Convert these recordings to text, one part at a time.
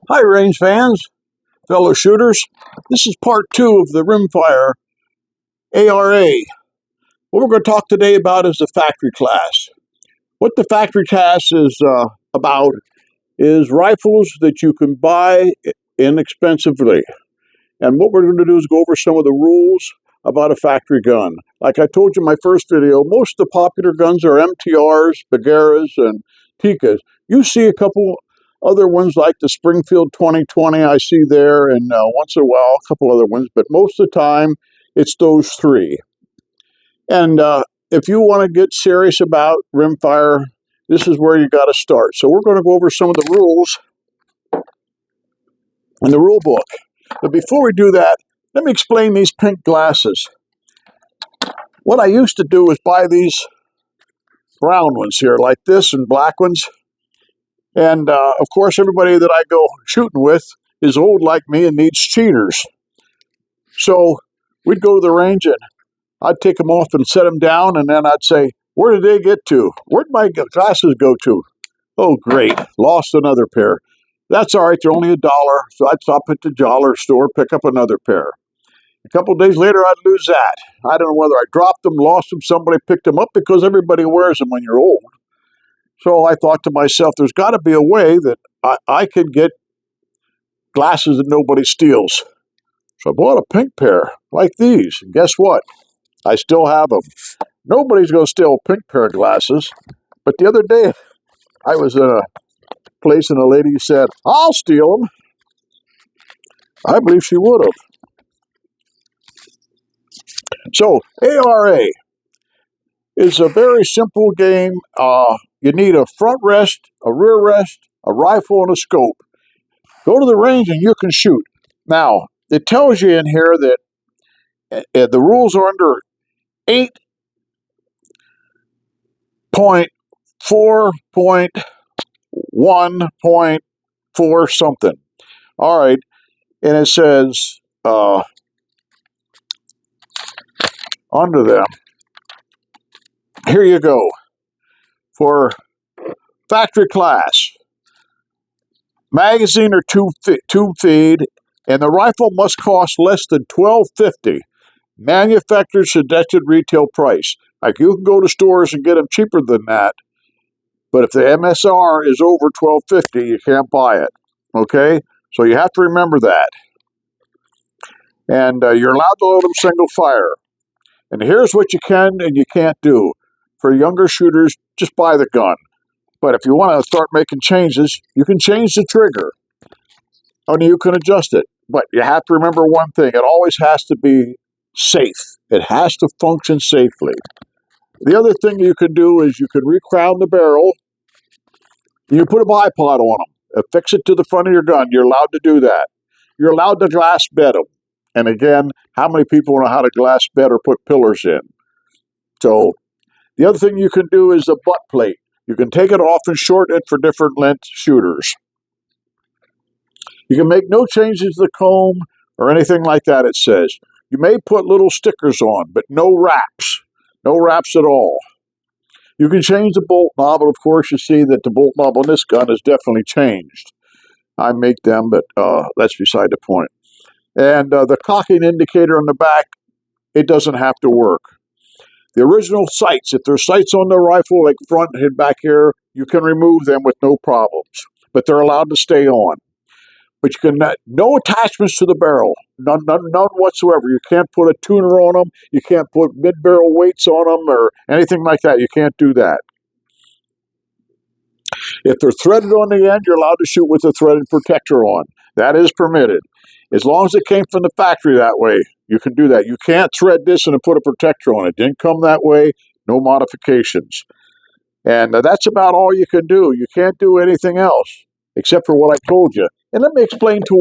Hi, range fans, fellow shooters. This is part two of the Rimfire ARA. What we're going to talk today about is the factory class. What the factory class is about is rifles that you can buy inexpensively. And what we're going to do is go over some of the rules about a factory gun. Like I told you in my first video, most of the popular guns are MTRs, Bagheeras, and Tikkas. You see a couple other ones like the Springfield 2020 I see there, and once in a while a couple other ones, but most of the time it's those three. And if you want to get serious about rimfire, this is where you got to start. So we're going to go over some of the rules in the rule book. But before we do that, let me explain these pink glasses. What I used to do was buy these brown ones here, like this, and black ones. And, of course, everybody that I go shooting with is old like me and needs cheaters. So we'd go to the range and I'd take them off and set them down, and then I'd say, where did they get to? Where'd my glasses go to? Oh, great. Lost another pair. That's all right. They're only $1. So I'd stop at the dollar store, pick up another pair. A couple of days later, I'd lose that. I don't know whether I dropped them, lost them, somebody picked them up, because everybody wears them when you're old. So I thought to myself, there's got to be a way that I can get glasses that nobody steals. So I bought a pink pair like these. And guess what? I still have them. Nobody's going to steal a pink pair of glasses. But the other day, I was in a place and a lady said, I'll steal them. I believe she would have. So ARA is a very simple game. You need a front rest, a rear rest, a rifle, and a scope. Go to the range and you can shoot. Now, it tells you in here that the rules are under 8.4.1.4 something. All right. And it says under them, here you go. For factory class, magazine or tube feed, and the rifle must cost less than $12.50. Manufacturer's suggested retail price. Like, you can go to stores and get them cheaper than that, but if the MSR is over $12.50, you can't buy it. Okay, so you have to remember that. And you're allowed to load them single fire. And here's what you can and you can't do. For younger shooters, just buy the gun. But if you want to start making changes, you can change the trigger. And you can adjust it. But you have to remember one thing. It always has to be safe. It has to function safely. The other thing you can do is you can recrown the barrel. You put a bipod on them. Affix it to the front of your gun. You're allowed to do that. You're allowed to glass bed them. And again, how many people know how to glass bed or put pillars in? So the other thing you can do is the butt plate. You can take it off and shorten it for different length shooters. You can make no changes to the comb or anything like that, it says. You may put little stickers on, but no wraps. No wraps at all. You can change the bolt knob, but of course you see that the bolt knob on this gun is definitely changed. I make them, but that's beside the point. And the cocking indicator on the back, it doesn't have to work. The original sights, if there's sights on the rifle, like front and back here, you can remove them with no problems. But they're allowed to stay on. But you can no attachments to the barrel, none whatsoever. You can't put a tuner on them. You can't put mid-barrel weights on them or anything like that. You can't do that. If they're threaded on the end, you're allowed to shoot with a threaded protector on. That is permitted. As long as it came from the factory that way, you can do that. You can't thread this and put a protector on it. It didn't come that way, no modifications. And that's about all you can do. You can't do anything else except for what I told you. And let me explain to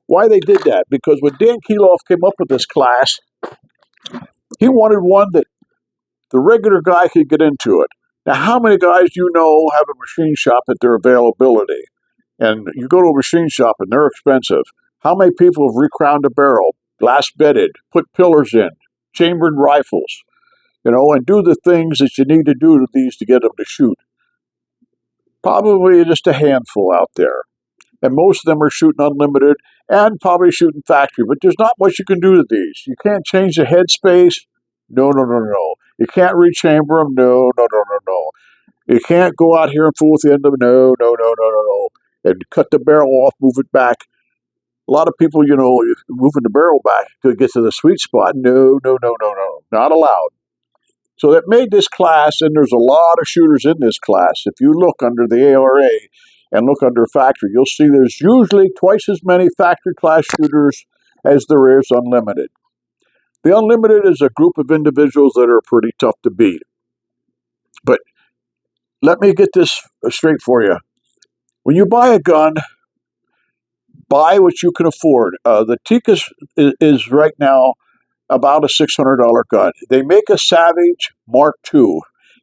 why they did that. Because when Dan Keeloff came up with this class, he wanted one that the regular guy could get into it. Now, how many guys do you know have a machine shop at their availability? And you go to a machine shop and they're expensive. How many people have recrowned a barrel, glass bedded, put pillars in, chambered rifles, and do the things that you need to do to these to get them to shoot? Probably just a handful out there. and most of them are shooting unlimited and probably shooting factory. But there's not much you can do to these. You can't change the headspace. No, no, no, no. You can't rechamber them. No, no, no, no, no. You can't go out here and fool with the end of them. No, no, no, no, no, no. And cut the barrel off, move it back. A lot of people, moving the barrel back to get to the sweet spot. No, no, no, no, no. Not allowed. So that made this class, and there's a lot of shooters in this class. If you look under the ARA and look under factory, you'll see there's usually twice as many factory class shooters as there is unlimited. The unlimited is a group of individuals that are pretty tough to beat. But let me get this straight for you. When you buy a gun, buy what you can afford. The Tikka is right now about a $600 gun. They make a Savage Mark II.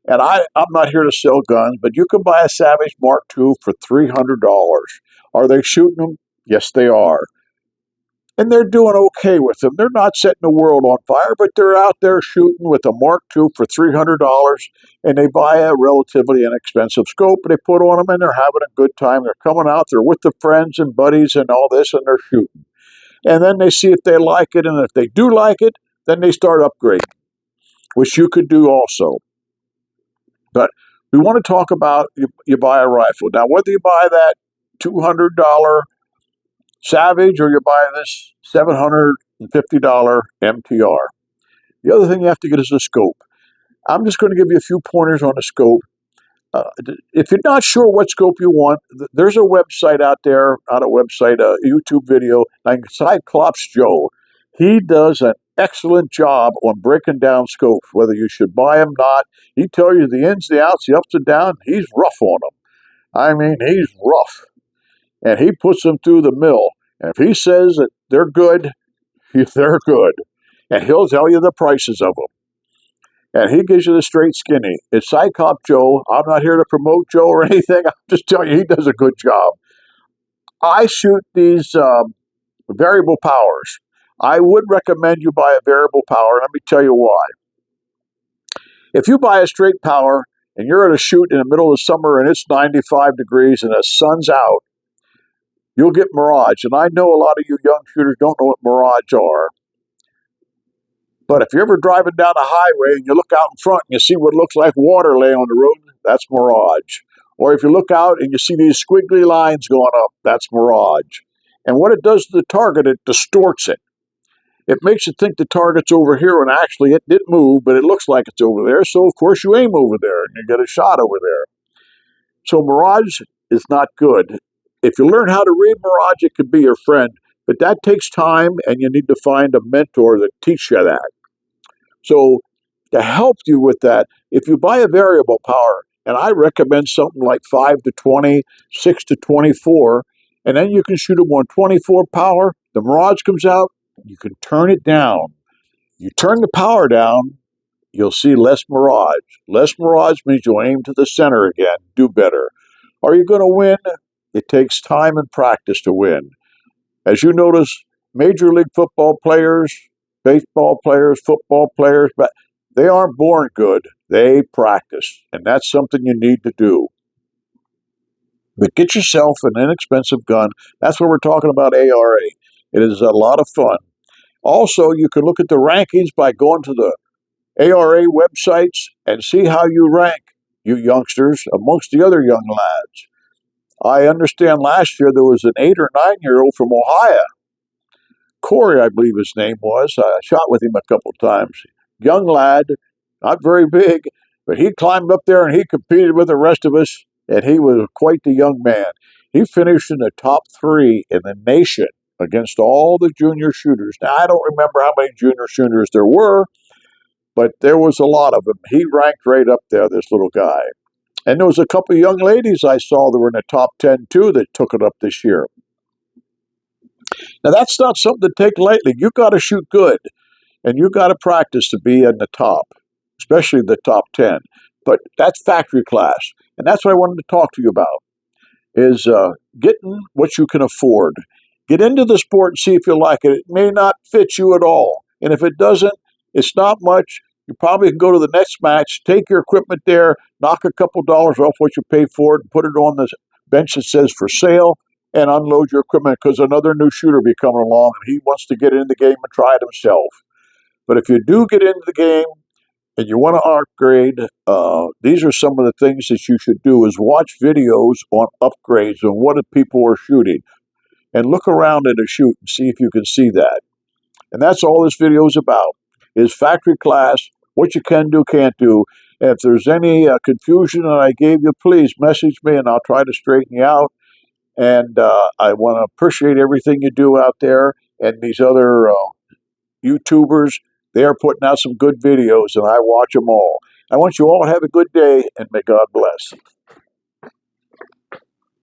And I'm not here to sell guns, but you can buy a Savage Mark II for $300. Are they shooting them? Yes, they are. And they're doing okay with them. They're not setting the world on fire, but they're out there shooting with a Mark II for $300, and they buy a relatively inexpensive scope, and they put on them, and they're having a good time. They're coming out there with the friends and buddies and all this, and they're shooting. And then they see if they like it, and if they do like it, then they start upgrading, which you could do also. But we want to talk about you buy a rifle. Now, whether you buy that $200 Savage or you buy this $750 MTR, the other thing you have to get is a scope. I'm just going to give you a few pointers on the scope. If you're not sure what scope you want, there's a website out there, not a website, a YouTube video, like Cyclops Joe. He does an excellent job on breaking down scopes, whether you should buy them or not. He tells you the ins, the outs, the ups and downs. He's rough on them. I mean, he's rough. And he puts them through the mill. And if he says that they're good, they're good. And he'll tell you the prices of them. And he gives you the straight skinny. It's Cyclops Joe. I'm not here to promote Joe or anything. I'm just telling you, he does a good job. I shoot these variable powers. I would recommend you buy a variable power. Let me tell you why. If you buy a straight power and you're at a shoot in the middle of summer and it's 95 degrees and the sun's out, you'll get mirage. And I know a lot of you young shooters don't know what mirage are. But if you're ever driving down a highway and you look out in front and you see what looks like water laying on the road, that's mirage. Or if you look out and you see these squiggly lines going up, that's mirage. And what it does to the target, it distorts it. It makes you think the target's over here when actually it didn't move, but it looks like it's over there. So, of course, you aim over there and you get a shot over there. So mirage is not good. If you learn how to read mirage, it can be your friend. But that takes time, and you need to find a mentor that teaches you that. So to help you with that, if you buy a variable power, and I recommend something like 5 to 20, 6 to 24, and then you can shoot them on 24 power, the mirage comes out, you can turn it down. You turn the power down, you'll see less mirage. Less mirage means you'll aim to the center again, do better. Are you going to win? It takes time and practice to win. As you notice, Major League football players, baseball players, football players, but they aren't born good. They practice, and that's something you need to do. But get yourself an inexpensive gun. That's what we're talking about ARA. It is a lot of fun. Also, you can look at the rankings by going to the ARA websites and see how you rank, you youngsters, amongst the other young lads. I understand last year there was an 8 or 9-year-old from Ohio. Corey, I believe his name was. I shot with him a couple times. Young lad, not very big, but he climbed up there and he competed with the rest of us, and he was quite the young man. He finished in the top 3 in the nation against all the junior shooters. Now, I don't remember how many junior shooters there were, but there was a lot of them. He ranked right up there, this little guy. And there was a couple of young ladies I saw that were in the top 10, too, that took it up this year. Now, that's not something to take lightly. You got to shoot good, and you got to practice to be in the top, especially the top 10. But that's factory class, and that's what I wanted to talk to you about, is getting what you can afford. Get into the sport and see if you like it. It may not fit you at all, and if it doesn't, it's not much. You probably can go to the next match, take your equipment there, knock a couple dollars off what you pay for it, and put it on the bench that says for sale, and unload your equipment because another new shooter will be coming along and he wants to get into the game and try it himself. But if you do get into the game and you want to upgrade, these are some of the things that you should do is watch videos on upgrades and what people are shooting. And look around at a shoot and see if you can see that. And that's all this video is about, is factory class, what you can do, can't do. And if there's any confusion that I gave you, please message me and I'll try to straighten you out. And I want to appreciate everything you do out there. And these other YouTubers, they are putting out some good videos and I watch them all. I want you all to have a good day and may God bless.